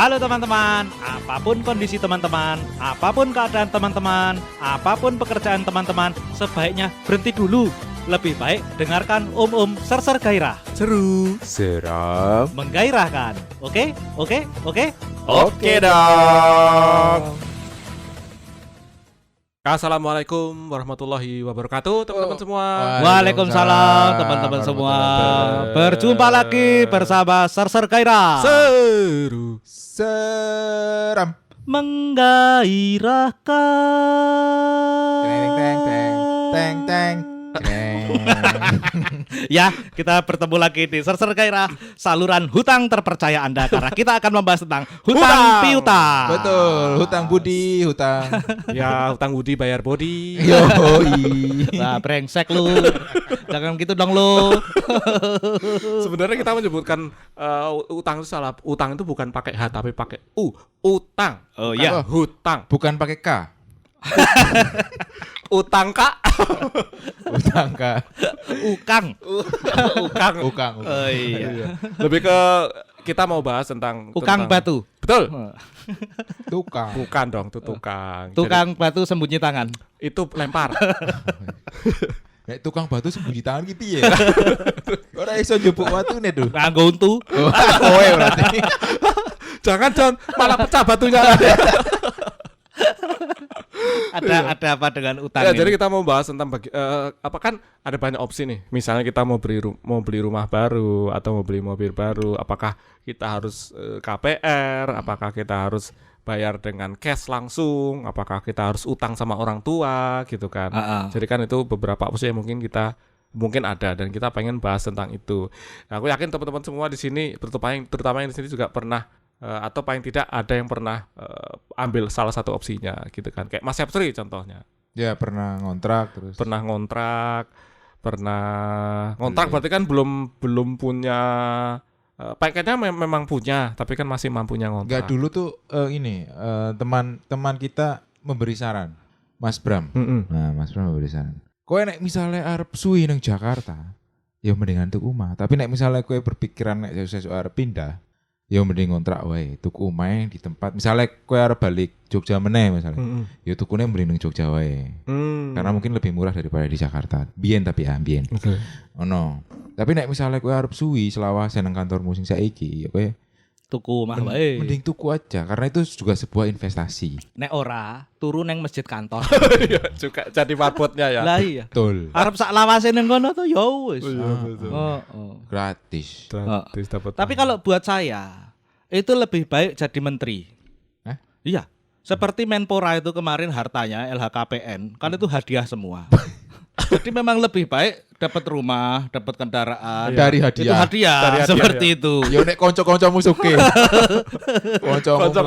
Halo teman-teman, apapun kondisi teman-teman, apapun keadaan teman-teman, apapun pekerjaan teman-teman, sebaiknya berhenti dulu. Lebih baik dengarkan Om Serser Gairah. Seru, seram. Menggairahkan. Oke? Oke dong. Assalamualaikum warahmatullahi wabarakatuh, teman-teman semua. Waalaikumsalam teman-teman semua. Berjumpa lagi bersama Serser Gairah. Seru, Seram. Menggairahkan. Teng teng. Ya, kita bertemu lagi di Serser Gairah, saluran hutang terpercaya Anda, karena kita akan membahas tentang hutang piutang. Betul, hutang budi, hutang. Ya, hutang budi bayar bodi. Yoi. Nah, brengsek lu. Jangan gitu dong lu. Sebenarnya kita menyebutkan utang itu salah. Utang itu bukan pakai H tapi pakai U. Utang. Oh Bukan iya. hutang. Bukan pakai K. Utang Kak. Hutang K. Ukang. Ukang. Ukang. Oh iya. Lebih ke kita mau bahas tentang Ukang batu. Betul. Tukang. Bukan dong, itu tukang. Tukang batu sembunyi tangan. Jadi, itu lempar. Nek tukang batu sembunyi tangan ki piye? Ora iso njupuk watune tuh. Nganggo untu. Kowe berarti. Jangan John, malah pecah batunya. Ada apa dengan utang Ya, ini? jadi kita mau bahas tentang apa kan ada banyak opsi nih. Misalnya kita mau beli rumah baru atau mau beli mobil baru, apakah kita harus KPR, apakah kita harus bayar dengan cash langsung, apakah kita harus utang sama orang tua gitu kan. Jadi kan itu beberapa opsi yang mungkin ada dan kita pengen bahas tentang itu. Nah, aku yakin teman-teman semua di sini terutama yang di sini juga pernah atau paling tidak ada yang pernah ambil salah satu opsinya gitu kan. Kayak Mas Septri contohnya. Ya pernah ngontrak terus. Pernah ngontrak berarti kan belum punya paketnya memang punya tapi kan masih mampunya ngontrak. Enggak, dulu tuh teman kita memberi saran. Mas Bram. Nah, Mas Bram memberi saran. Kowe nek misalnya arep suwi nang Jakarta, ya mendingan tuku omah. Tapi nek misalnya kowe berpikiran nek sesuk arep pindah, ya mending ngontrak wae, tuku omah di tempat. Misalnya kowe arep balik Jogja meneh misalnya. Ya tukune mending ning Jogja wae. Karena mungkin lebih murah daripada di Jakarta. Biyen. Okay. Ono. Tapi nek misalnya kowe arep suwi selawase nang kantormu sing saiki, ya kowe Tuku mah wae. mending tuku aja karena itu juga sebuah investasi. Nek ora, turu nang masjid kantor. Iya, juga jadi marbotnya ya. Lah iya. Betul. Arep sak lawase ning kono tuh ya wis. Betul. Gratis. Gratis dapat. Tapi kalau buat saya itu lebih baik jadi menteri. Iya. Seperti Menpora itu kemarin hartanya LHKPN kan itu hadiah semua. Jadi memang lebih baik dapat rumah, dapat kendaraan Dari hadiah. Itu hadiah, Dari hadiah, seperti ya. itu. Yo nek kanca-kancamu sugih. Konco-konco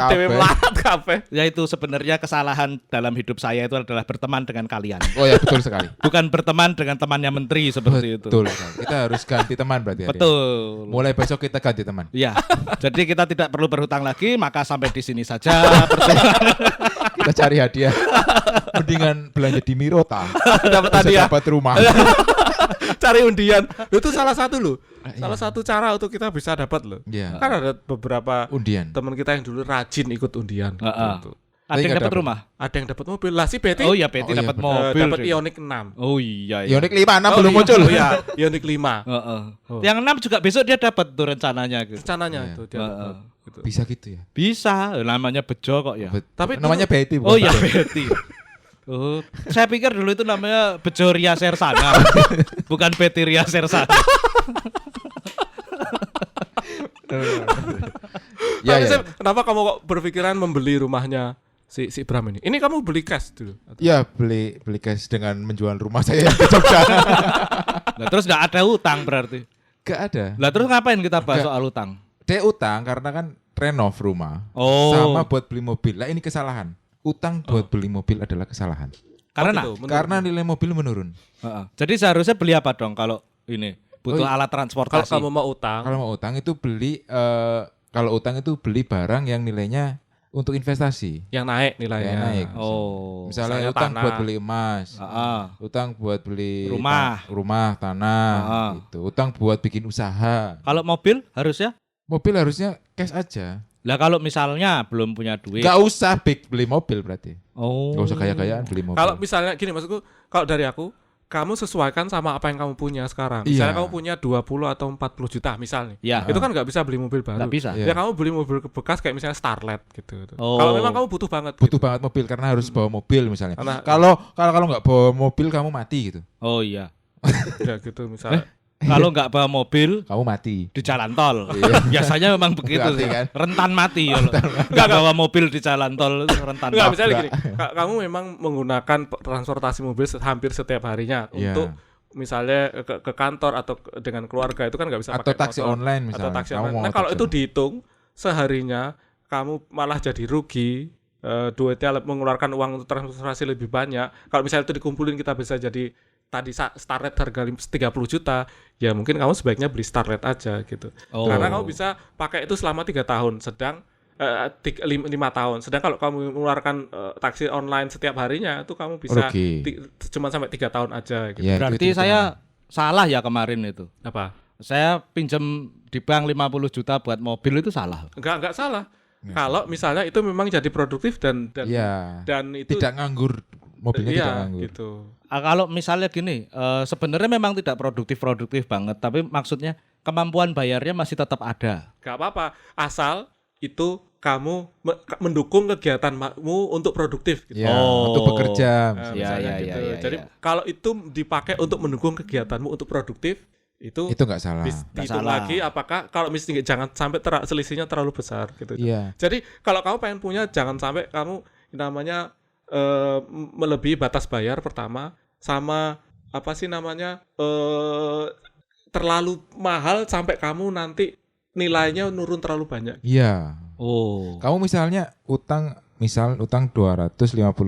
dhewe melarat kabeh. Ya itu sebenarnya kesalahan dalam hidup saya itu adalah berteman dengan kalian. Oh ya, betul sekali. Bukan berteman dengan temannya menteri seperti itu. Betul sekali. Kita harus ganti teman berarti. Betul. Mulai besok kita ganti teman. Ya, jadi kita tidak perlu berhutang lagi, maka sampai di sini saja pertemuan. Kita cari hadiah. Mendingan belanja di Mirota. Dapat Bisa hadiah. dapat rumah. Cari undian. Itu salah satu loh. Salah satu cara untuk kita bisa dapat loh. Iya. Kan ada beberapa Undian. teman kita yang dulu rajin ikut undian gitu. Ada yang nggak dapat dapet. rumah. Ada yang dapat mobil. Lah si Betty Oh iya, Betty Oh iya, dapat benar. mobil. dapat deh. Ioniq 6. Oh iya. Yonik 5 belum muncul. Oh iya, Ioniq 5. Heeh. Oh. Yang 6 juga besok dia dapat tuh rencananya gitu. Rencananya Iya. itu dia dapat. Gitu. Bisa gitu ya. Bisa, namanya bejo kok ya. Tapi namanya Betty bukan? Oh iya, Betty. Oh, saya pikir dulu itu namanya Bejo Ria Sersana. Bukan Betty Ria Sersana. Ya, Tapi ya. Sep, kenapa kamu kok berpikiran membeli rumahnya si Bram ini? Ini kamu beli cash dulu? Ya, beli cash dengan menjual rumah saya yang di Jogja. Nah, terus nggak ada utang berarti. Gak ada. Lah terus ngapain kita bahas Nggak. soal utang? Dia utang karena kan renov rumah. Oh. Sama buat beli mobil. Lah ini kesalahan. Utang buat beli mobil adalah kesalahan. Karena gitu, menurut- Karena nilai mobil menurun. Jadi seharusnya beli apa dong kalau ini butuh Oh, iya. alat kalau transportasi? kamu mau utang, Kalau mau utang itu beli barang yang nilainya untuk investasi. yang naik nilainya. Yang naik. Oh. Misalnya utang tanah. buat beli emas. Utang buat beli Rumah. tanah gitu. Utang buat bikin usaha. Kalau mobil harusnya Mobil harusnya cash aja. Lah kalau misalnya belum punya duit. Gak usah beli mobil berarti. Oh. Gak usah gaya-gayaan beli mobil. Kalau misalnya gini maksudku, kalau dari aku, kamu sesuaikan sama apa yang kamu punya sekarang. Misalnya Iya. kamu punya 20 atau 40 juta misalnya. Ya. Itu kan nggak bisa beli mobil baru. Nggak bisa. Ya kamu beli mobil bekas kayak misalnya Starlet gitu. Oh. Kalau memang kamu butuh banget. butuh banget mobil karena harus bawa mobil misalnya. Karena- Kalau nggak bawa mobil kamu mati gitu. Oh iya. Ya gitu misalnya. Kalau nggak bawa mobil Kamu mati. di jalan tol. Iya. Biasanya memang begitu Berarti sih. kan. Rentan mati ya. Nggak bawa mobil di jalan tol rentan Enggak, mati. misalnya gini, kamu memang menggunakan transportasi mobil hampir setiap harinya Iya. untuk misalnya ke kantor atau dengan keluarga itu kan nggak bisa Atau pakai taksi motor. online Atau misalnya. taksi Kamu online. mau Nah kalau taksi itu dihitung seharinya kamu malah jadi rugi, duitnya mengeluarkan uang untuk transportasi lebih banyak. Kalau misalnya itu dikumpulin kita bisa jadi tadi Starlet harga 30 juta, ya mungkin kamu sebaiknya beli Starlet aja gitu. Oh. Karena kamu bisa pakai itu selama 3 tahun, sedang 5 tahun. Sedang kalau kamu mengeluarkan taksi online setiap harinya, itu kamu bisa Rugi. cuma sampai 3 tahun aja gitu. Ya, Berarti itu saya salah ya kemarin itu. Apa? Saya pinjam di bank 50 juta buat mobil itu salah. Enggak salah. Kalau misalnya itu memang jadi produktif dan Iya. dan itu Tidak nganggur, mobilnya iya, tidak nganggur. gitu. Kalau misalnya gini, sebenarnya memang tidak produktif banget, tapi maksudnya kemampuan bayarnya masih tetap ada. Gak apa-apa, asal itu kamu mendukung kegiatanmu untuk produktif gitu. Ya, Oh. untuk bekerja. Nah, Ya, misalnya ya, gitu. ya, ya, Jadi ya. kalau itu dipakai untuk mendukung kegiatanmu untuk produktif, itu Itu nggak salah. dihitung salah. lagi apakah kalau misalnya jangan sampai selisihnya terlalu besar gitu. Iya. Jadi kalau kamu pengen punya jangan sampai kamu namanya melebihi batas bayar pertama, sama apa sih namanya terlalu mahal sampai kamu nanti nilainya nurun terlalu banyak. Iya. Oh. Kamu misalnya utang 250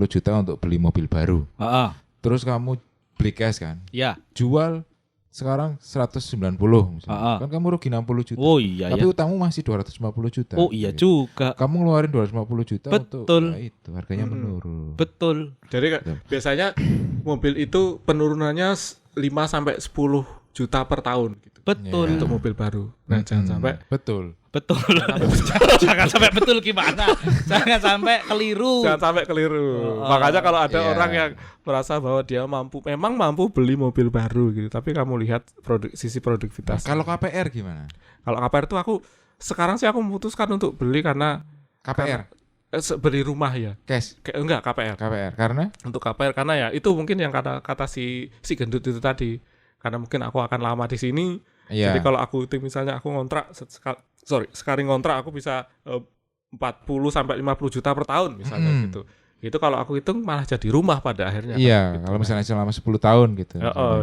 juta untuk beli mobil baru. Heeh. Terus kamu beli cash kan. Ya. Jual sekarang 190 misalnya. Kan kamu rugi 60 juta. Oh iya Tapi ya. utangmu masih 250 juta. Oh iya Gitu. juga. Kamu ngeluarin 250 juta untuk Betul. ya itu harganya menurun. Betul. Jadi biasanya mobil itu penurunannya 5 sampai 10 juta per tahun gitu. Betul. Untuk mobil baru. Nah, jangan sampai Betul. Betul. Jangan sampai betul gimana? Jangan sampai keliru. keliru. Makanya kalau ada Iya. orang yang merasa bahwa dia memang mampu beli mobil baru gitu, tapi kamu lihat sisi produktivitas. Kalau KPR gimana? Kalau KPR itu sekarang sih aku memutuskan untuk beli karena KPR, beli rumah ya. cash, Enggak KPR. KPR karena Untuk KPR karena ya itu mungkin yang kata si gendut itu tadi. Karena mungkin aku akan lama di sini. iya. Jadi kalau aku misalnya aku ngontrak sekali ngontrak aku bisa 40 sampai 50 juta per tahun misalnya gitu. Itu kalau aku hitung malah jadi rumah pada akhirnya. Iya, gitu. kalau misalnya selama 10 tahun gitu.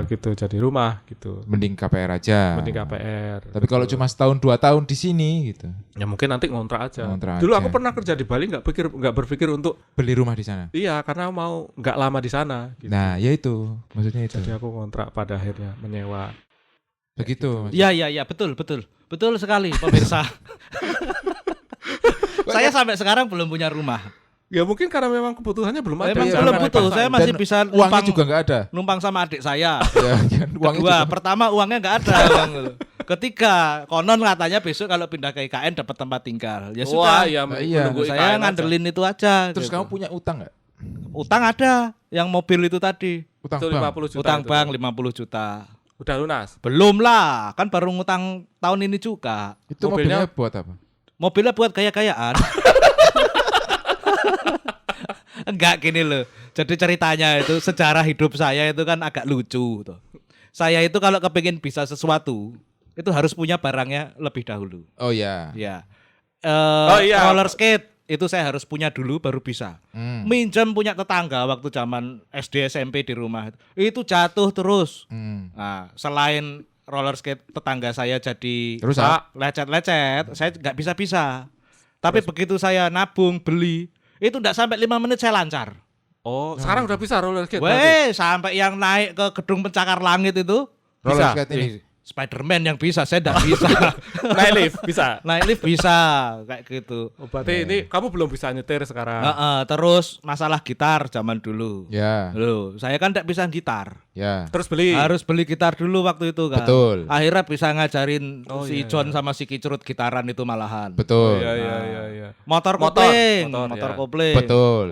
Gitu jadi rumah gitu. Mending KPR aja. Mending KPR. Tapi kalau cuma setahun 2 tahun di sini gitu. ya mungkin nanti ngontrak aja. Ngontrak Dulu aja. aku pernah kerja di Bali nggak berpikir untuk Beli rumah di sana. iya karena mau nggak lama di sana. Gitu. Nah, ya itu. Maksudnya itu. Jadi aku ngontrak pada akhirnya menyewa. Begitu. Mas. Iya, betul sekali pemirsa. Saya sampai sekarang belum punya rumah. Ya mungkin karena memang kebutuhannya belum ada. Memang Iya, belum karena butuh. pasang. Saya masih Dan bisa uangnya juga nggak ada. numpang sama adik saya. Ya, kan, uangnya Kedua, juga. pertama uangnya nggak ada. Bang. Ketiga, konon katanya besok kalau pindah ke IKN dapat tempat tinggal. Ya Wah, sudah. iya, Iya. menunggu Saya IKN aja. ngandelin itu aja. Terus gitu. kamu punya utang nggak? Utang ada, yang mobil itu tadi. Utang Itu bank. 50 juta. Utang itu. bank 50 juta. Udah lunas. Belum lah, kan baru ngutang tahun ini juga. Itu Mobilnya- mobilnya buat apa? Mobilnya buat gaya-gayaan. Enggak gini loh. Jadi ceritanya itu sejarah hidup saya itu kan agak lucu tuh. Saya itu kalau kepingin bisa sesuatu itu harus punya barangnya lebih dahulu. Oh ya. Ya. Oh, iya. Roller skate itu saya harus punya dulu baru bisa. Minjem punya tetangga waktu zaman SD SMP di rumah itu jatuh terus. Nah, selain roller skate tetangga saya jadi Terus apa? lecet-lecet, saya nggak bisa. Tapi begitu saya nabung beli, itu enggak sampai 5 menit saya lancar. Oh, sekarang udah bisa roller skate. berarti? Weh, sampai yang naik ke gedung pencakar langit itu Roller Bisa. skate ini. Spiderman yang bisa, saya enggak bisa. Naik lift bisa. Naik lift bisa kayak gitu. Oh, berarti ini kamu belum bisa nyetir sekarang. Terus masalah gitar zaman dulu. Ya. Loh, saya kan enggak bisa gitar. Ya. Terus beli. Harus beli gitar dulu waktu itu kan. Betul. Akhirnya bisa ngajarin si iya, John sama si Kicrut gitaran itu malahan. Betul. Iya. Motor Motor, kopling, motor, motor ya. kopling. Betul.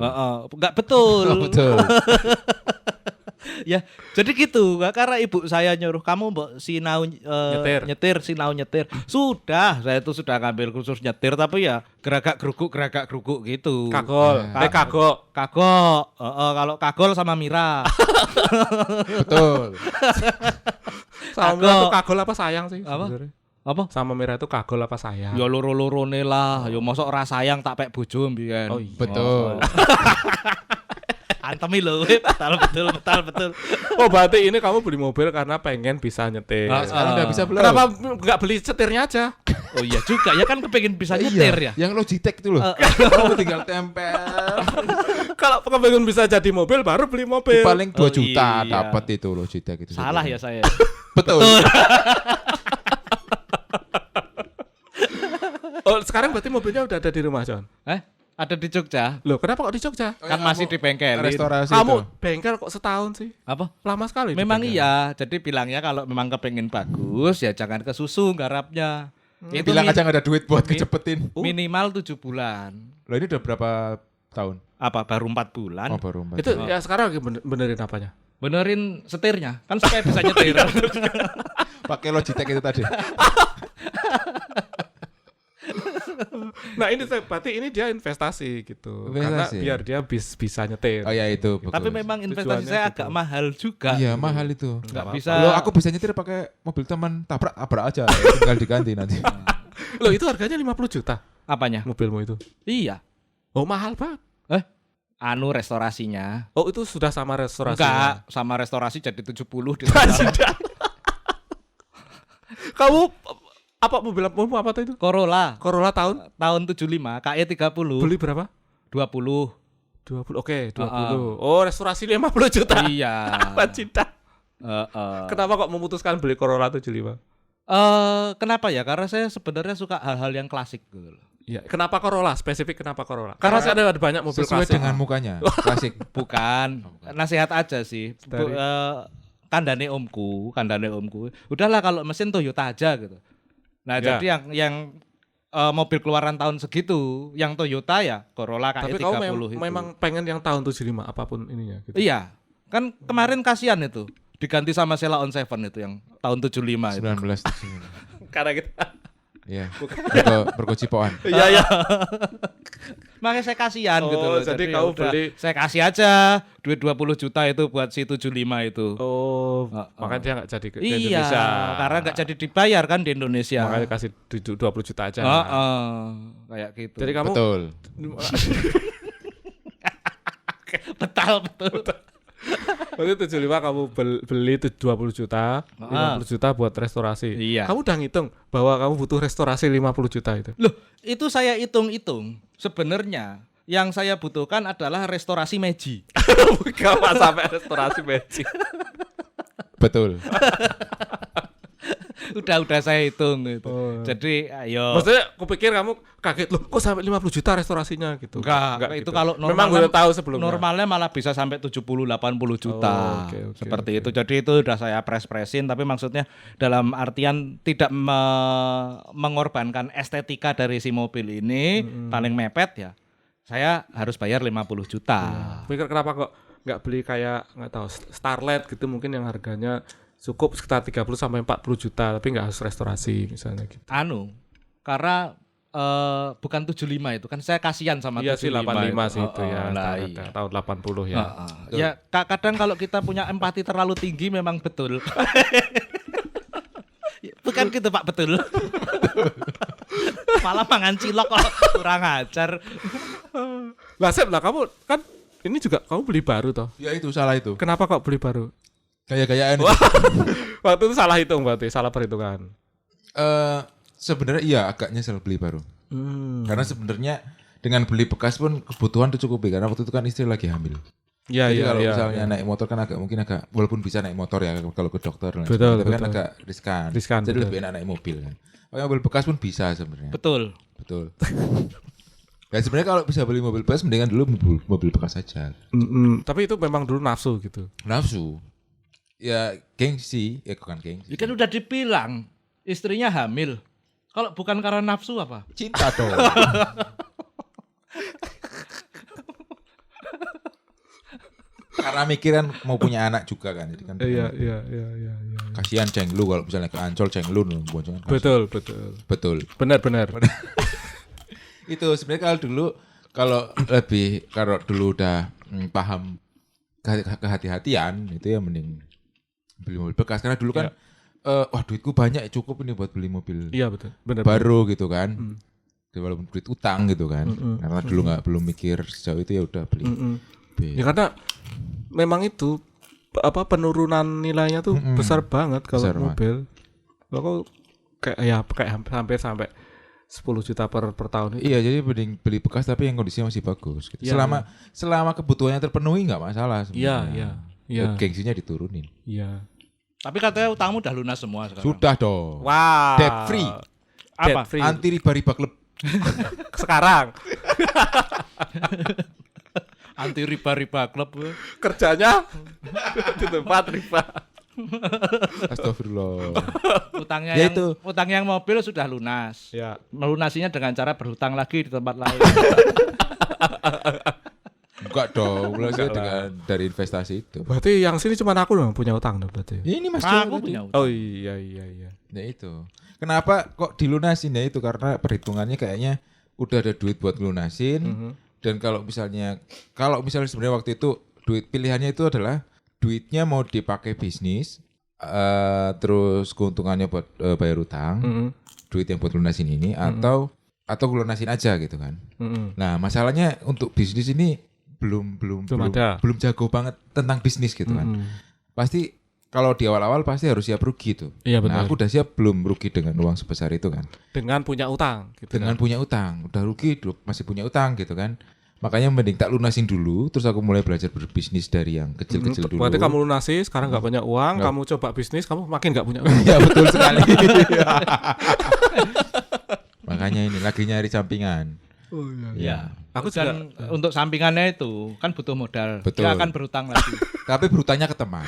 Enggak betul. Betul. Ya, jadi gitu. Karena ibu saya nyuruh kamu mbok sinau nyetir, sinau nyetir. Sudah, saya itu sudah ngambil kursus nyetir tapi ya geragak geruguk gitu. Kagol. Kagok. Kagok. Kalau kagol sama Mira. Betul. Sama Mira itu kagol apa sayang sih? Apa? Sebenarnya? Apa? Sama Mira itu kagol apa sayang? Ya loro-lorone lah. Ya mosok ora sayang tak pek bojo mbiyen. Oh iya. Betul. Antemi lho, betul. Oh berarti ini kamu beli mobil karena pengen bisa nyetir. Sekarang udah bisa belum? Kenapa nggak beli setirnya aja? Oh iya juga ya kan kepengen bisa nyetir ya. Yang Logitech itu loh. Kamu tinggal tempel. Kalau kepengen bisa jadi mobil baru beli mobil. Paling 2 juta iya. dapat itu Logitech itu. Salah ya saya. Betul. Oh sekarang berarti mobilnya udah ada di rumah John? Ada di Jogja. Loh kenapa kok di Jogja? Kan masih di bengkel. Restorasi Kamu itu. bengkel kok setahun sih? Apa? Lama sekali. di Memang bengkel. iya. Jadi bilangnya kalau memang kepengen bagus ya jangan ke susu garapnya. Itu Bilang aja nggak ada duit buat kecepetin. minimal 7 bulan. Loh ini udah berapa tahun? Apa baru 4 bulan? Oh baru 4 Itu ya sekarang lagi benerin apanya? Benerin setirnya. Kan supaya bisa nyetir. Pakai Logitech itu tadi. Nah ini berarti ini dia investasi gitu. Karena Investasi. biar dia bisa nyetir. Oh ya itu. Bagus. Tapi memang investasi Tujuannya saya gitu. agak mahal juga. Iya mahal itu. Nggak apa-apa. bisa. Loh aku bisa nyetir pakai mobil teman tabrak aja. Tinggal diganti nanti. Loh itu harganya 50 juta Apanya? mobilmu itu. Iya. Oh mahal banget. Anu restorasinya. Oh itu sudah sama restorasi. Enggak, sama restorasi jadi 70 di Kamu apa mobilmu apa tuh itu? Corolla Corolla tahun tahun 75, KE 30. beli berapa? 20. 20. Oke, 20. Oh, restorasi 50 juta. Iya. Apa cinta? Kenapa kok memutuskan beli Corolla 75? Kenapa ya? Karena saya sebenarnya suka hal-hal yang klasik gitu loh. Iya, kenapa Corolla? Spesifik kenapa Corolla? Karena saya ada banyak mobil Sesuai klasik. dengan mukanya. Klasik. Bukan, nasihat aja sih. Kandane omku. Udahlah kalau mesin Toyota aja gitu. Nah, Ya. jadi yang mobil keluaran tahun segitu, yang Toyota ya Corolla KE 30 Tapi kamu itu. memang pengen yang tahun 75 apapun ininya gitu. Iya. Kan kemarin kasihan itu. Diganti sama Sela on Seven itu yang tahun 75 itu. 19. Karena kita Iya. Berkocipoan. Iya. Makanya saya kasihan Oh, gitu loh. jadi ya kamu udah, beli saya kasih aja duit 20 juta itu buat si 75 itu. Oh, makanya dia nggak jadi ke Iya, Indonesia. karena nggak jadi dibayar kan di Indonesia. Makanya kasih 20 juta aja. Kayak gitu. Jadi kamu Betul. betul. Berarti 75 kamu beli 20 juta, 50 juta buat restorasi. Iya. Kamu udah ngitung bahwa kamu butuh restorasi 50 juta itu. Loh, itu saya hitung-hitung. Sebenarnya yang saya butuhkan adalah restorasi Meiji. Kamu sampai restorasi magic. Betul. udah saya hitung gitu. Oh. Jadi ayo. Maksudnya kupikir kamu kaget loh, kok sampai 50 juta restorasinya gitu. Enggak, itu gitu. kalau normal memang udah tahu sebelumnya. Normalnya malah bisa sampai 70-80 juta. Oh, oke, seperti itu. Jadi itu udah saya pres-presin tapi maksudnya dalam artian tidak mengorbankan estetika dari si mobil ini paling mepet ya. Saya harus bayar 50 juta. Pikir kenapa kok nggak beli kayak nggak tahu Starlet gitu mungkin yang harganya cukup sekitar 30 sampai 40 juta tapi nggak harus restorasi misalnya gitu. Karena bukan 75 itu kan saya kasihan sama Iya sih 85 sih itu ya. Nah, Starlet tahun 80 ya. Ya kadang kalau kita punya empati terlalu tinggi memang betul. Bukan gitu Pak, betul. Malah mangan cilok kok kurang ajar. Lah Sep lah kamu kan ini juga kamu beli baru toh. Ya itu salah itu. Kenapa kok beli baru? Gaya-gayaan. Waktu itu salah hitung berarti, salah perhitungan. Sebenarnya iya agak nyesel beli baru. Karena sebenarnya dengan beli bekas pun kebutuhan tercukupi karena waktu itu kan istri lagi hamil. Iya, Jadi iya, kalau iya, misalnya iya. naik motor kan mungkin agak walaupun bisa naik motor ya kalau ke dokter lah. Betul, Tapi kan betul. agak riskan. Riskan, Jadi betul. lebih enak naik mobil kan. Pakai mobil bekas pun bisa sebenarnya. Betul. Betul. Ya sebenarnya kalau bisa beli mobil bekas mendingan dulu mobil bekas saja. Tapi itu memang dulu nafsu gitu. Nafsu. Ya gengsi, ya bukan gengsi. Ya kan udah dibilang istrinya hamil. Kalau bukan karena nafsu apa? Cinta dong. Karena mikiran mau punya anak juga kan. Jadi kan Iya. kasihan Cenglu kalau misalnya ke Ancol Cenglu boncengnya kasihan. Betul. Betul. Benar. Itu sebenarnya kalau dulu udah paham kehati-hatian itu ya mending beli mobil bekas karena dulu kan wah duitku banyak cukup ini buat beli mobil Iya, betul. Benar. baru gitu kan. Walaupun duit utang gitu kan. Karena dulu belum mikir sejauh itu ya udah beli. Ya karena memang itu penurunan nilainya tuh besar banget kalau Besar mobil. Aku kayak hampir sampai 10 juta per tahun itu. Iya, jadi mending beli bekas tapi yang kondisinya masih bagus gitu. Iya, Selama kebutuhannya terpenuhi nggak masalah sebenarnya. Iya. Gengsinya diturunin. Iya. Tapi katanya utangmu udah lunas semua sekarang. Sudah dong. Wow. Debt free. Apa? Debt free. Anti riba-riba klub. Sekarang Anti riba-riba klub. kerjanya di tempat riba. Astagfirullah. Utangnya Ya yang itu. utang yang mobil sudah lunas. Ya. Melunasinya dengan cara berhutang lagi di tempat lain. Enggak dong, Enggak dengan dari investasi itu. Berarti yang sini cuma aku dong punya utang dong berarti. Ya, ini Mas Aku Jo punya tadi. utang. Oh iya. Ya itu. Kenapa kok dilunasin ya itu karena perhitungannya kayaknya udah ada duit buat lunasin. Dan kalau misalnya sebenarnya waktu itu duit pilihannya itu adalah duitnya mau dipakai bisnis, terus keuntungannya buat bayar utang, duit yang buat lunasin ini atau lunasin aja gitu kan. Nah masalahnya untuk bisnis ini belum jago banget tentang bisnis gitu kan. Pasti kalau di awal-awal pasti harus siap rugi tuh. Iya, Nah benar. aku udah siap belum rugi dengan uang sebesar itu kan. Dengan punya utang gitu. Dengan punya utang, udah rugi masih punya utang gitu kan. Makanya mending tak lunasin dulu, terus aku mulai belajar berbisnis dari yang kecil-kecil dulu. Berarti kamu lunasi, sekarang nggak banyak uang, kamu coba bisnis, kamu makin nggak punya uang. Ya betul sekali. Makanya ini lagi nyari sampingan. Oh iya. Ya. Aku Dan untuk sampingannya itu kan butuh modal. Betul. Dia akan berhutang lagi. Tapi berhutangnya ke teman.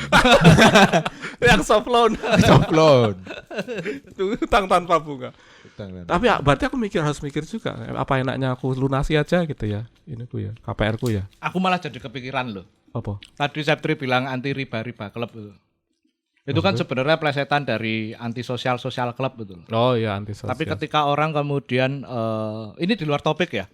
Yang soft loan. Soft loan. Itu utang tanpa bunga. Tapi berarti aku harus mikir juga apa enaknya aku lunasi aja gitu ya. Ini ku ya, KPR ku ya. Aku malah jadi kepikiran loh. Apa? Tadi Septri bilang anti riba-riba klub itu. Itu kan sebenarnya plesetan dari anti sosial klub betul. Oh iya, anti sosial. Tapi ketika orang kemudian ini di luar topik ya.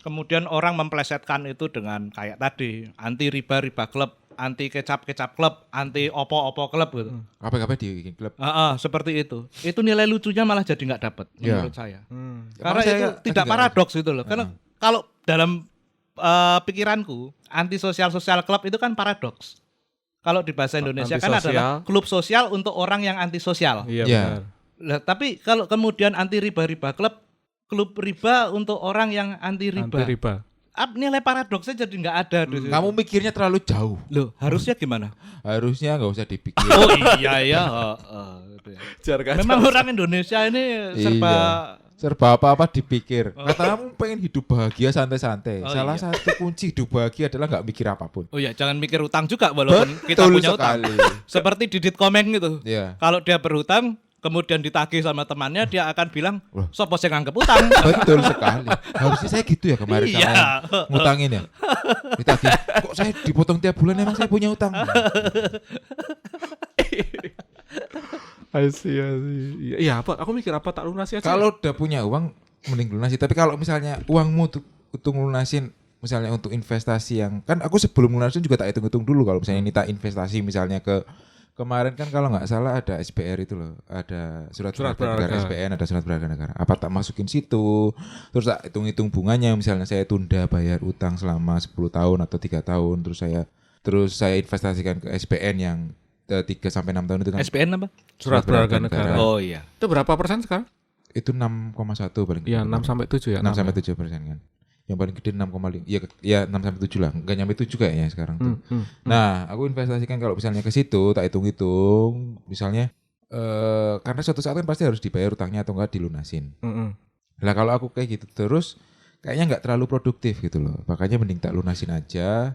Kemudian orang memplesetkan itu dengan kayak tadi anti riba klub, anti kecap klub, anti opo klub gitu. Apa-apa di klub. Seperti itu. Itu nilai lucunya malah jadi nggak dapat menurut saya. Karena Makanya itu saya tidak juga- paradoks gitu loh. Karena kalau dalam pikiranku anti sosial klub itu kan paradoks. Kalau di bahasa Indonesia kan Antisosial. adalah klub sosial untuk orang yang anti sosial. Iya Iya. benar. Lah, tapi kalau kemudian anti riba klub riba untuk orang yang anti riba. Anti riba. Nilai paradoksnya jadi nggak ada di situ. Kamu mikirnya terlalu jauh. Loh, harusnya gimana? Harusnya nggak usah dipikir. Oh iya ya. Gitu ya. Memang orang Indonesia ini Serba apa-apa dipikir. Kata kamu pengen hidup bahagia santai-santai. Oh, Salah iya. satu kunci hidup bahagia adalah nggak mikir apapun. Oh ya, jangan mikir utang juga walaupun kita Betul punya utang. sekali. Seperti Didit Komeng gitu. Iya. Kalau dia berhutang, kemudian ditagih sama temannya, dia akan bilang, Wah. sopo sing nganggep utang. Betul sekali. Harusnya saya gitu ya kemarin Iya. sama yang ngutangin ya. Ditagih, kok saya dipotong tiap bulan emang saya punya utang. I see. Iya, apa? Aku mikir apa tak lunasi aja. Kalau udah punya uang mending lunasi. Tapi kalau misalnya uangmu untuk lunasin misalnya untuk investasi yang kan aku sebelum lunasin juga tak hitung-hitung dulu kalau misalnya ini tak investasi misalnya ke kemarin kan kalau nggak salah ada SPR itu loh, ada surat berharga negara SPN, ada surat berharga negara. Apa tak masukin situ? Terus tak hitung-hitung bunganya misalnya saya tunda bayar utang selama 10 tahun atau 3 tahun terus saya investasikan ke SPN yang 3 sampai 6 tahun itu kan. SPN apa? Surat berharga negara. Oh iya. Itu berapa persen sekarang? Itu 6,1 paling. Iya, 6 sampai 7 ya. 6 sampai 7% kan. Yang paling gede 6,5. Ya 6 sampai 7 lah. Enggak nyampe 7 kayaknya sekarang tuh. Nah, aku investasikan kalau misalnya ke situ, tak hitung-hitung, misalnya karena suatu saat kan pasti harus dibayar utangnya atau enggak dilunasin. Lah kalau aku kayak gitu terus kayaknya enggak terlalu produktif gitu loh. Makanya mending tak lunasin aja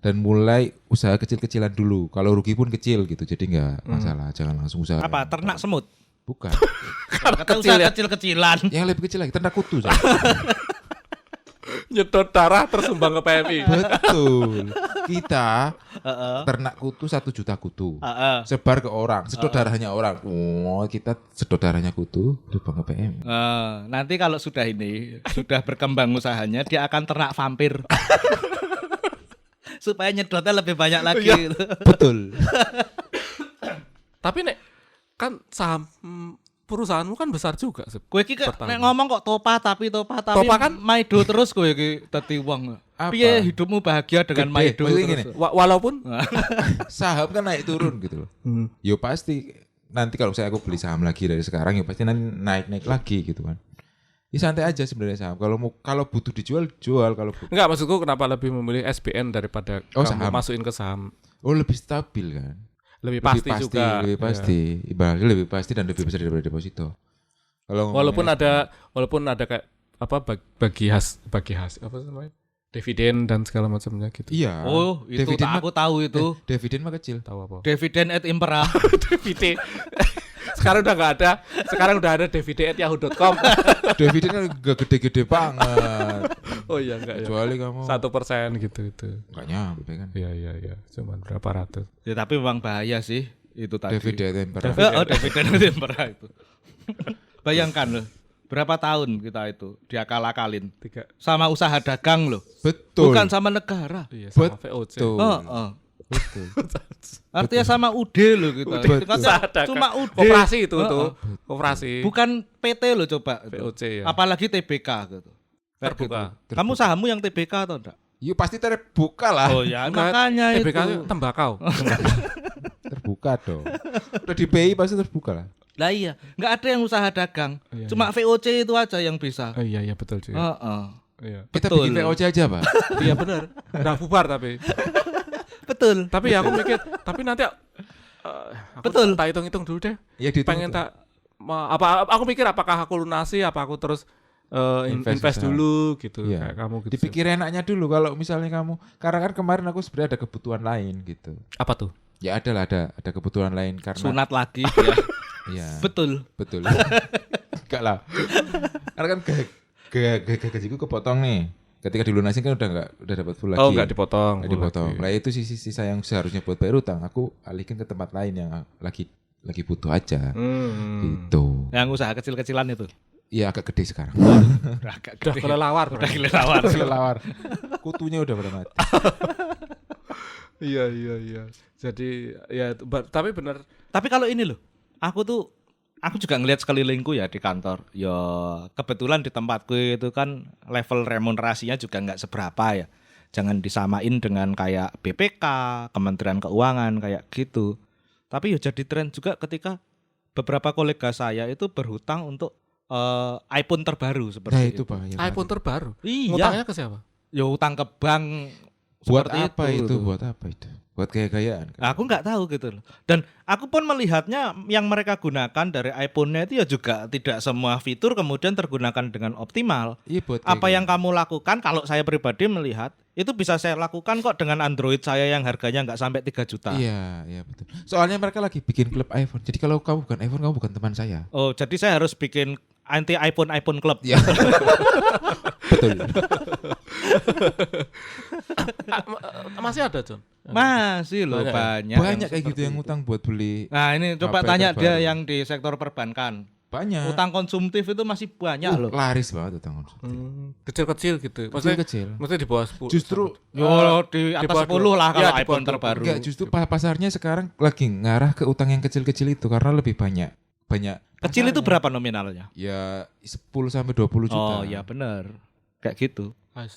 dan mulai usaha kecil-kecilan dulu. Kalau rugi pun kecil gitu. Jadi enggak masalah, jangan langsung usaha. Apa? Ternak semut? Bukan. Kata usaha kecil-kecilan. Yang lebih kecil lagi ternak kutu. Nyedot darah tersumbang ke PMI. Betul. Kita ternak kutu 1 juta kutu. Sebar ke orang, sedot darahnya orang. Oh, kita sedot darahnya kutu, terbang ke PM. Nanti kalau sudah berkembang usahanya, dia akan ternak vampir. Supaya nyedotnya lebih banyak lagi. Gitu. Betul. Tapi nek kan saham perusahaanmu kan besar juga. Kowe iki nek ngomong kok topa tapi Topa kan maido terus kowe iki dadi wong. Piye hidupmu bahagia dengan maido terus? Walaupun saham kan naik turun gitu loh. Yo pasti nanti kalau saya aku beli saham lagi dari sekarang ya pasti nanti naik lagi gitu kan. Ya santai aja sebenarnya saham. Kalau butuh dijual jual, kalau enggak, maksudku kenapa lebih memilih SBN daripada kamu saham. masukin ke saham? Oh, lebih stabil kan. Lebih pasti juga. Lebih pasti. Ibaratnya lebih pasti dan lebih besar daripada deposito. Kalau walaupun ada kayak apa bagi hasil apa namanya? Dividen dan segala macamnya gitu. Iya. Oh, itu aku tahu itu. Dividen mah kecil. Tahu apa? Dividen et impera. Dividen. Sekarang udah enggak ada. Sekarang udah ada dividen@yahoo.com. Dividen kan gak gede-gede banget. Oh iya enggak ya. Kecuali kamu 1% gitu itu. Enggak nyampe kan. Iya. Cuman berapa ratus. Ya tapi memang bahaya sih itu tadi. Dividen tempera. Dividen et impera itu. Bayangkan loh. Berapa tahun kita itu diakal-akalin 3. sama usaha dagang loh. Betul. Bukan sama negara. Iya, sama VOC. Betul. Artinya sama UD loh kita. Cuma UD. Koperasi itu tuh. Koperasi. Bukan PT loh coba. VOC ya. Apalagi TBK gitu. Terbuka. Gitu. Kamu sahammu yang TBK atau enggak? Iya pasti terbuka lah. Oh ya, makanya TBK itu. tembakau. Terbuka dong. Udah di BI pasti terbuka lah. Lah iya, enggak ada yang usaha dagang. Iya, Cuma VOC itu aja yang bisa. Oh, iya betul cuy. Iya. Kita Betul. bikin VOC aja, Pak. Iya benar. Udah bubar tapi. Betul. Tapi ya aku mikir, tapi nanti Betul. Tak hitung-hitung dulu deh. Ya Pengen tak aku mikir apakah aku lunasi apa aku terus invest dulu gitu iya. kayak kamu gitu. Dipikir enaknya dulu kalau misalnya kamu, karena kan kemarin aku sebenarnya ada kebutuhan lain gitu. Apa tuh? Ya ada kebutuhan lain karena Sunat lagi ya. Iya. Betul. Enggak lah. Karena kan gajiku kepotong nih. Ketika dilunasin kan udah dapat full lagi. Oh, enggak dipotong. Enggak dipotong. Lah itu sisa yang seharusnya buat bayar utang, aku alihkan ke tempat lain yang lagi butuh aja. Gitu. Yang usaha kecil-kecilan itu. Iya agak gede sekarang. Udah kelelawar. Kelelawar. Kutunya udah pada mati. Iya. Jadi ya tapi benar. Tapi kalau ini loh, aku juga ngelihat sekelilingku ya di kantor. Ya kebetulan di tempatku itu kan level remunerasinya juga nggak seberapa ya. Jangan disamain dengan kayak BPK, Kementerian Keuangan kayak gitu. Tapi ya jadi tren juga ketika beberapa kolega saya itu berhutang untuk iPhone terbaru seperti itu. Pak. iPhone terbaru. Iya. Ngutangnya ke siapa? Ya utang ke bank. Buat apa itu? Buat apa itu? Buat gaya-gayaan kan? Aku nggak tahu gitu loh. Dan aku pun melihatnya yang mereka gunakan dari iPhone-nya itu ya juga tidak semua fitur kemudian tergunakan dengan optimal. Iya, buat apa yang kamu lakukan, kalau saya pribadi melihat itu bisa saya lakukan kok dengan Android saya yang harganya nggak sampai 3 juta. Iya betul. Soalnya mereka lagi bikin klub iPhone. Jadi kalau kamu bukan iPhone, kamu bukan teman saya. Oh, jadi saya harus bikin anti iPhone club. Iya. Betul. Masih ada, John? Masih loh banyak. Banyak kayak gitu yang utang buat beli. Nah, ini coba HP tanya terbaru. dia yang di sektor perbankan. Banyak. Utang konsumtif itu masih banyak loh. Laris banget utang konsumtif. Kecil-kecil gitu. Kecil. Maksudnya di bawah 10. Justru di atas 10 lah kalau iPhone terbaru. Enggak, justru pasarnya sekarang lagi ngarah ke utang yang kecil-kecil itu karena lebih banyak. Kecil itu berapa nominalnya? Ya 10 sampai 20 juta. Oh, ya benar. Kayak gitu.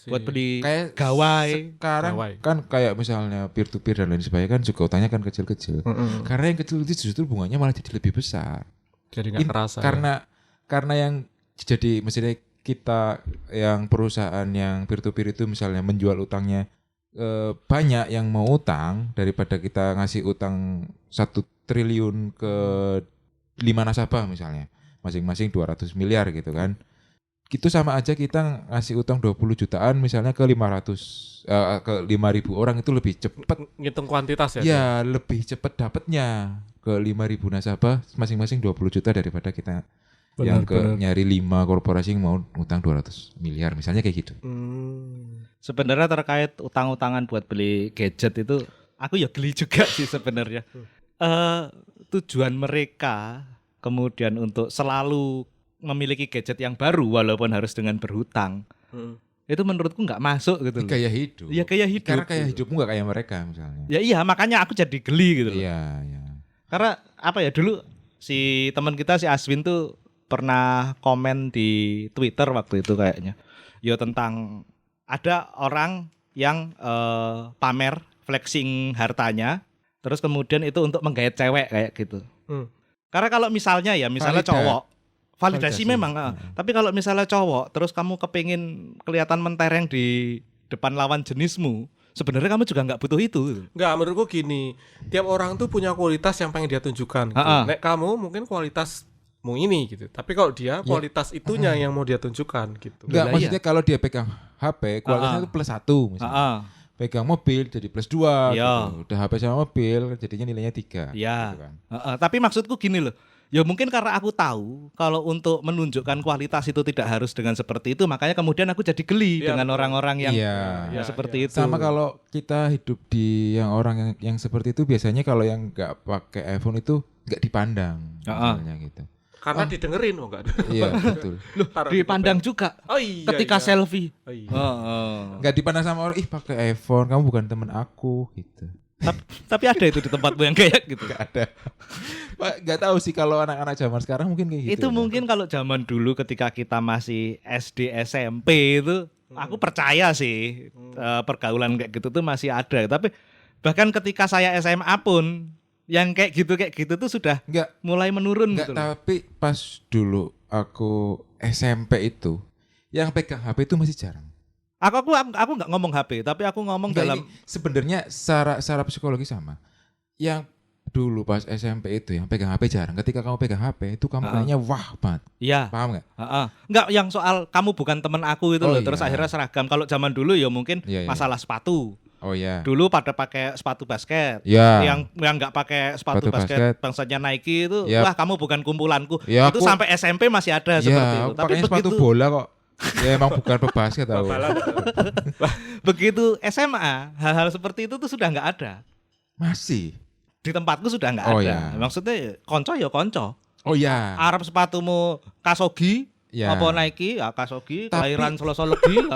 Buat beli kayak gawai. Sekarang kan kayak misalnya peer to peer dan lain sebagainya kan juga utangnya kan kecil-kecil. Karena yang kecil itu justru bunganya malah jadi lebih besar. Jadi nggak kerasa. Karena yang jadi mestinya kita yang perusahaan yang peer to peer itu misalnya menjual utangnya banyak yang mau utang daripada kita ngasih utang 1 triliun ke 5 nasabah misalnya, masing-masing 200 miliar gitu kan. Itu sama aja kita ngasih utang 20 jutaan misalnya ke 500 ke 5.000 orang, itu lebih cepat Ngitung kuantitas ya. ya, lebih cepat dapatnya ke 5.000 nasabah masing-masing 20 juta daripada kita yang nyari 5 korporasi yang mau utang 200 miliar misalnya kayak gitu. Sebenarnya terkait utang-utangan buat beli gadget itu aku ya geli juga sih sebenarnya. Tujuan mereka kemudian untuk selalu memiliki gadget yang baru walaupun harus dengan berhutang. Itu menurutku nggak masuk gitu loh. Gaya hidup. Iya, gaya hidup. Karena gaya hidupmu nggak kayak mereka misalnya. Ya iya, makanya aku jadi geli gitu loh. Iya. Karena apa ya, dulu si teman kita si Aswin tuh pernah komen di Twitter waktu itu kayaknya. Ya tentang ada orang yang pamer flexing hartanya, terus kemudian itu untuk menggait cewek kayak gitu. Karena kalau misalnya cowok validasi memang, tapi kalau misalnya cowok terus kamu kepingin kelihatan mentereng di depan lawan jenismu, sebenarnya kamu juga nggak butuh itu. Nggak, menurutku gini, tiap orang tuh punya kualitas yang pengen dia tunjukkan gitu. Nek kamu mungkin kualitasmu ini gitu, tapi kalau dia kualitas itunya yang mau dia tunjukkan gitu. Enggak, maksudnya kalau dia pegang HP kualitasnya itu +1 misalnya. Pegang mobil jadi +2 gitu. Udah HP sama mobil jadinya nilainya 3 gitu kan. Tapi maksudku gini loh, ya mungkin karena aku tahu kalau untuk menunjukkan kualitas itu tidak harus dengan seperti itu, makanya kemudian aku jadi geli dengan orang-orang yang seperti itu. Sama kalau kita hidup di yang orang yang seperti itu, biasanya kalau yang nggak pakai iPhone itu nggak dipandang misalnya gitu. Karena didengerin enggak? Iya, betul. Loh, dipandang juga ketika selfie. Nggak dipandang sama orang, ih pakai iPhone, kamu bukan teman aku gitu. Tapi ada itu di tempatmu yang kayak gitu? Nggak ada. Nggak tahu sih kalau anak-anak zaman sekarang mungkin kayak gitu. Itu mungkin kalau zaman dulu ketika kita masih SD SMP itu, aku percaya sih pergaulan kayak gitu tuh masih ada. Tapi bahkan ketika saya SMA pun yang kayak gitu tuh sudah mulai menurun gitu. Tapi pas dulu aku SMP itu yang pegang HP itu masih jarang. Aku nggak ngomong HP, tapi aku ngomong dalam sebenarnya secara psikologi sama. Yang dulu pas SMP itu yang pegang HP jarang. Ketika kamu pegang HP itu kamu kayaknya wah banget. Iya. Paham nggak? Nggak, yang soal kamu bukan teman aku itu loh. Terus akhirnya seragam. Kalau zaman dulu ya mungkin masalah sepatu. Oh iya. Dulu pada pakai sepatu basket. Yang nggak pakai sepatu basket bangsanya Nike itu, wah kamu bukan kumpulanku. Itu sampai SMP masih ada seperti itu. Tapi sepatu bola kok. Ya emang bukan pebasket tahu. Begitu SMA, hal-hal seperti itu tuh sudah nggak ada. Masih. Di tempatku sudah nggak ada. Iya. Maksudnya konco ya konco. Oh iya. Arab sepatumu Kasogi, apa Nike, Kasogi, kelahiran Solo-Sologi.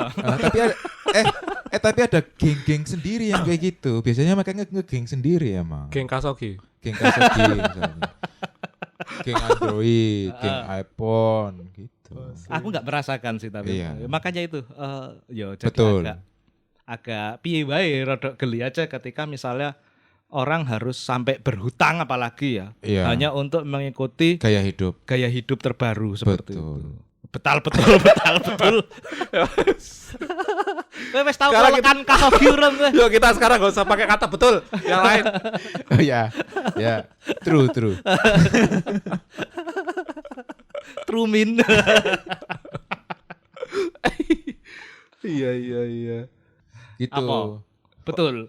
Tapi ada geng-geng sendiri yang kayak gitu. Biasanya mereka nge-geng sendiri emang. Geng Kasogi misalnya. Geng Android, geng iPhone gitu. Aku nggak merasakan sih tapi makanya itu jadi agak piye wae rodok geli aja ketika misalnya orang harus sampai berhutang apalagi hanya untuk mengikuti gaya hidup terbaru seperti itu. Betul. Wes tahu kalau kan Kasogi urang kowe. Yuk kita sekarang enggak usah pakai kata betul, yang lain. Oh ya. True. Trumin. Iya. Gitu. Apa? Betul.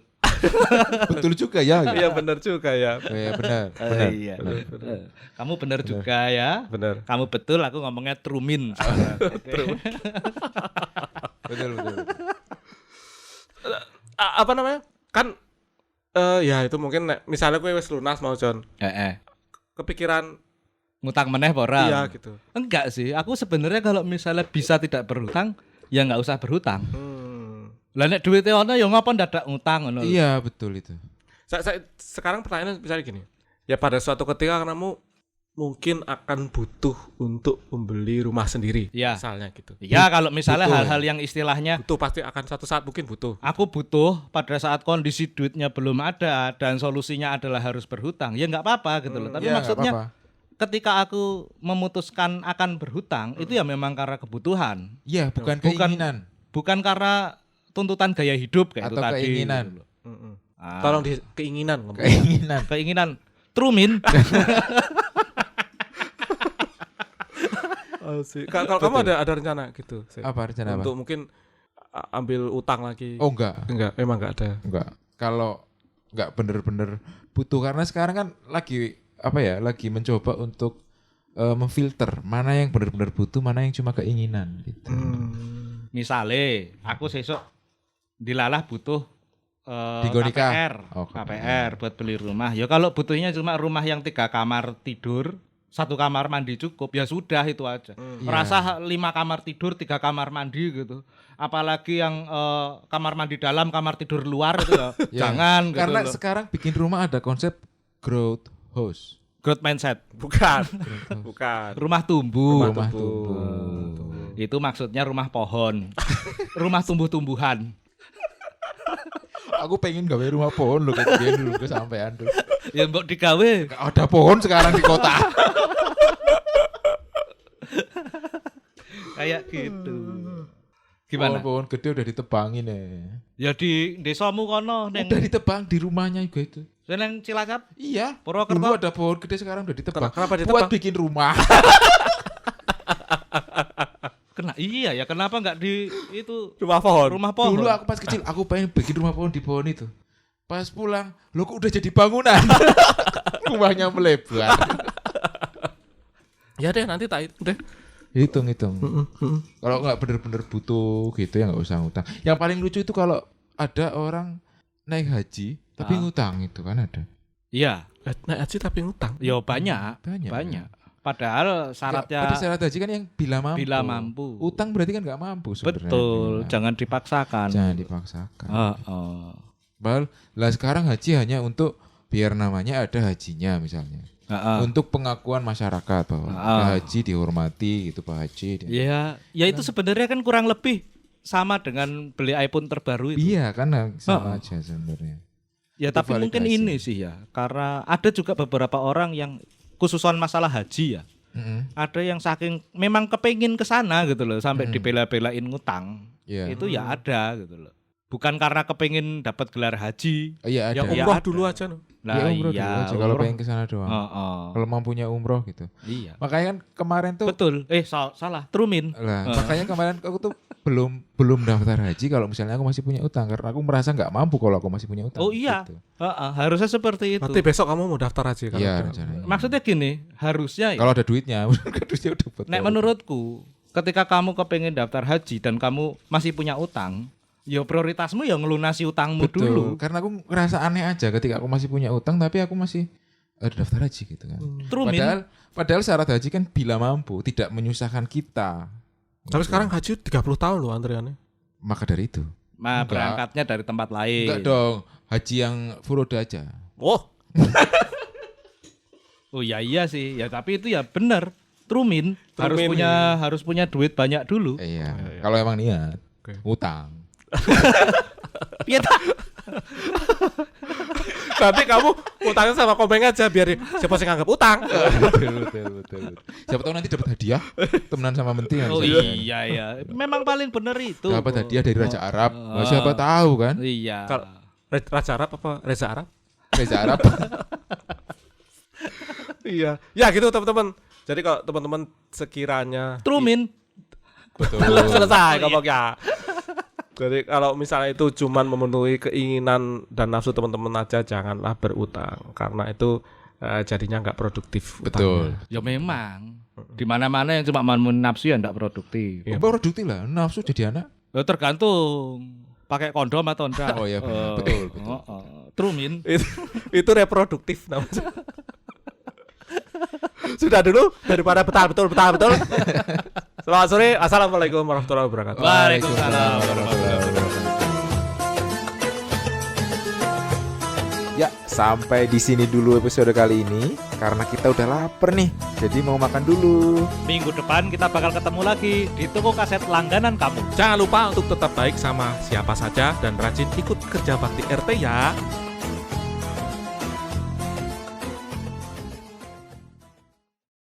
Betul juga ya. Iya benar juga ya. Iya benar. Iya. Kamu benar juga ya. Benar. Kamu betul, aku ngomongnya trumin. Betul. Apa namanya? Kan ya itu mungkin misalnya gue wis lunas mau John. Kepikiran ngutang meneh apa ora? Iya gitu. Enggak sih, aku sebenarnya kalau misalnya bisa tidak berhutang, ya enggak usah berhutang. Lah nek duwite ono ya ngapa ndadak ngutang ngono. Iya, betul itu. Sekarang pertanyaannya misalnya gini. Ya pada suatu ketika kamu mungkin akan butuh untuk membeli rumah sendiri, misalnya gitu. Iya, kalau misalnya hal-hal yang istilahnya butuh, pasti akan suatu saat mungkin butuh. Aku butuh pada saat kondisi duitnya belum ada dan solusinya adalah harus berhutang. Ya enggak apa-apa gitu loh. Tapi maksudnya ketika aku memutuskan akan berhutang itu ya memang karena kebutuhan. Iya, bukan keinginan. Bukan karena tuntutan gaya hidup kayak atau itu tadi. keinginan. Gitu. Tolong di keinginan. Keinginan. Trumin. Kalau kamu ada rencana gitu? Apa rencana untuk apa? mungkin ambil utang lagi? Oh enggak, memang enggak ada. enggak. Kalau enggak bener-bener butuh, karena sekarang kan lagi mencoba untuk memfilter mana yang benar-benar butuh, mana yang cuma keinginan gitu. Misale aku sesuk dilalah butuh KPR. KPR buat beli rumah. Ya kalau butuhnya cuma rumah yang 3 kamar tidur, 1 kamar mandi cukup, ya sudah itu aja. Merasa 5 kamar tidur, 3 kamar mandi gitu. Apalagi yang kamar mandi dalam, kamar tidur luar itu ya jangan. Karena gitu sekarang bikin rumah ada konsep growth house. Growth mindset. Bukan. Rumah tumbuh. Rumah tumbuh. Itu maksudnya rumah pohon. Rumah tumbuh-tumbuhan. Aku pengen gawe rumah pohon loh, kayak dulu kesampean tuh. Ya mbok digawe. Ada pohon sekarang di kota. Kayak gitu. Gimana? Pohon gede udah ditebangin ya. Ya di desamu kono neng. Udah ditebang di rumahnya juga itu. Neng Cilacap? Iya. Purwokerto. Dulu ada pohon gede, sekarang udah ditebang. Kenapa ditebang? Buat bikin rumah. Iya ya, kenapa enggak di itu Rumah pohon. rumah pohon? Dulu aku pas kecil, aku pengen bikin rumah pohon di pohon itu. Pas pulang, lo kok udah jadi bangunan. Rumahnya melebar. Ya deh, nanti tak itu deh. Hitung. Kalau nggak bener-bener butuh gitu ya nggak usah ngutang. Yang paling lucu itu kalau ada orang naik haji tapi ngutang, itu kan ada. Iya. Naik haji tapi ngutang. Ya banyak. Padahal syaratnya Pada syarat haji kan yang bila mampu. Utang berarti kan nggak mampu sebenarnya. Betul, jangan dipaksakan. Jangan dipaksakan. Bahal Lah sekarang haji hanya untuk biar namanya ada hajinya misalnya. Untuk pengakuan masyarakat bahwa ada haji dihormati gitu, Pak Haji. Ya itu sebenarnya kan kurang lebih sama dengan beli iPhone terbaru itu. Iya kan sama aja sebenarnya. Ya itu tapi validasi. Mungkin ini sih ya, karena ada juga beberapa orang yang khususan masalah haji ya. Ada yang saking memang kepengin ke sana gitu loh, sampai dibela-belain ngutang. Itu ya ada gitu loh. Bukan karena kepengin dapat gelar haji. Iya ada. Ya umroh dulu aja loh. Nah, ya umroh dulu aja kalau pengen ke sana doang. Kalau mampunya umroh gitu. Iya. Makanya kan kemarin tuh betul. Salah. Trumin. Lah, makanya kemarin aku tuh belum daftar haji kalau misalnya aku masih punya utang, karena aku merasa nggak mampu kalau aku masih punya utang. Oh iya. Gitu. Harusnya seperti itu. Nanti besok kamu mau daftar haji kalau. Iya, rencananya. Maksudnya gini, harusnya kalau ada duitnya, duitnya udah betul. Nek menurutku, ketika kamu kepengen daftar haji dan kamu masih punya utang, ya prioritasmu ya ngelunasi utangmu dulu. Karena aku ngerasa aneh aja ketika aku masih punya utang tapi aku masih daftar haji gitu kan. Padahal syarat haji kan bila mampu, tidak menyusahkan kita. Tapi sekarang haji 30 tahun loh antriannya. Maka dari itu. Berangkatnya dari tempat lain. Enggak dong, haji yang furoda aja. Oh iya sih. Ya tapi itu ya benar. Trumin harus punya duit banyak dulu. Iya. Kalau emang niat utang. Iya tak? Nanti kamu utangnya sama komeng aja biar siapa sih nganggap utang. Betul. Siapa tahu nanti dapat hadiah temenan sama menti. Oh iya. Memang paling bener itu. Dapat hadiah dari Raja Arab. Siapa tahu kan? Iya. Raja Arab apa Reza Arab? Reza Arab. Iya. Ya gitu teman-teman. Jadi kalau teman-teman sekiranya Trumin. Betul. Selesai ngomongnya. Jadi kalau misalnya itu cuman memenuhi keinginan dan nafsu teman-teman aja, janganlah berutang karena itu jadinya nggak produktif. Betul. Utangnya. Ya memang di mana-mana yang cuma memenuhi nafsu ya nggak produktif. Ya. Produktif lah, nafsu jadi anak. Ya tergantung pakai kondom atau enggak. Oh iya betul. Trumin. Itu reproduktif namanya. Sudah dulu daripada betul. Selamat sore. Assalamualaikum warahmatullahi wabarakatuh. Waalaikumsalam warahmatullahi wabarakatuh. Ya, sampai di sini dulu episode kali ini karena kita udah lapar nih. Jadi mau makan dulu. Minggu depan kita bakal ketemu lagi di toko kaset langganan kamu. Jangan lupa untuk tetap baik sama siapa saja dan rajin ikut kerja bakti RT ya.